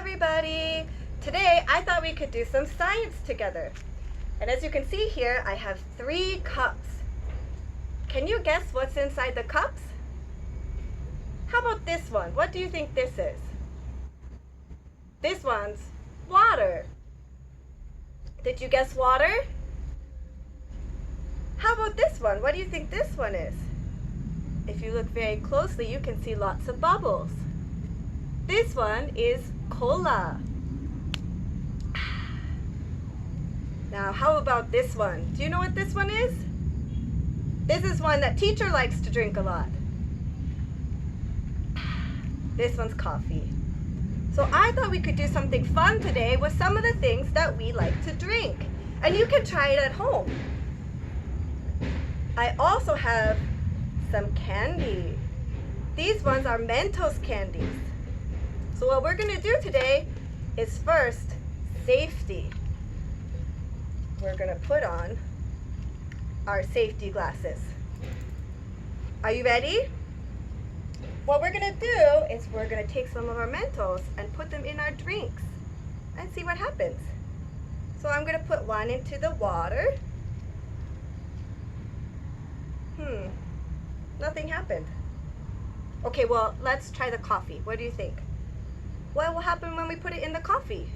everybody! Today I thought we could do some science together. And as you can see here, I have 3 cups. Can you guess what's inside the cups? How about this one? What do you think this is? This one's water. Did you guess water? How about this one? What do you think this one is? If you look very closely, you can see lots of bubbles. This one is cola. Now, how about this one? Do you know what this one is? This is one that teacher likes to drink a lot. This one's coffee. So I thought we could do something fun today with some of the things that we like to drink. And you can try it at home. I also have some candy. These ones are Mentos candies. So what we're going to do today is first safety. We're going to put on our safety glasses. Are you ready? What we're going to do is we're going to take some of our Mentos and put them in our drinks and see what happens. So I'm going to put one into the water. Nothing happened. Okay, well, let's try the coffee. What do you think? What will happen when we put it in the coffee?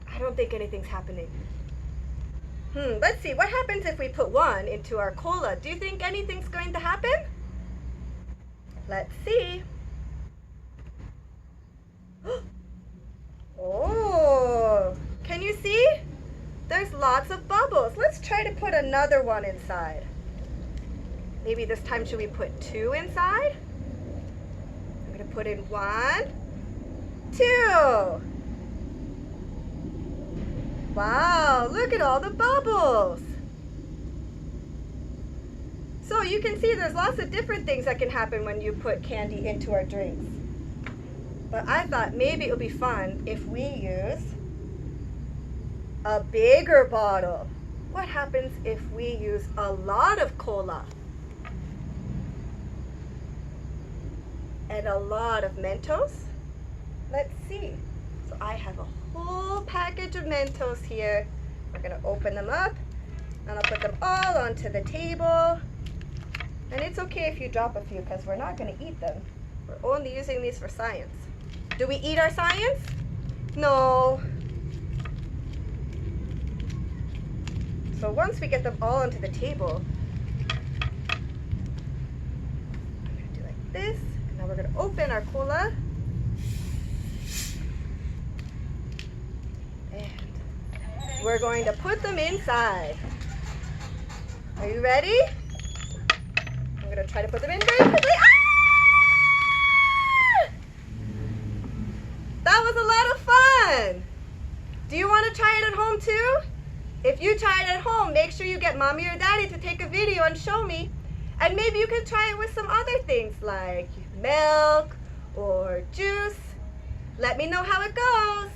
I don't think anything's happening. Let's see. What happens if we put one into our cola? Do you think anything's going to happen? Let's see. Oh, can you see? There's lots of bubbles. Let's try to put another one inside. Maybe this time should we put 2 inside? I'm going to put in 1, 2. Wow, look at all the bubbles. So you can see there's lots of different things that can happen when you put candy into our drinks. But I thought maybe it would be fun if we use a bigger bottle. What happens if we use a lot of cola? And a lot of Mentos? Let's see. So I have a whole package of Mentos here. We're going to open them up and I'll put them all onto the table. And it's okay if you drop a few because we're not going to eat them. We're only using these for science. Do we eat our science? No. So once we get them all onto the table, I'm going to do like this. And now we're going to open our cola. And we're going to put them inside. Are you ready? I'm going to try to put them in very quickly. Ah! That was a lot of fun. Do you want to try it at home too? If you try it at home, make sure you get mommy or daddy to take a video and show me. And maybe you can try it with some other things like milk or juice. Let me know how it goes.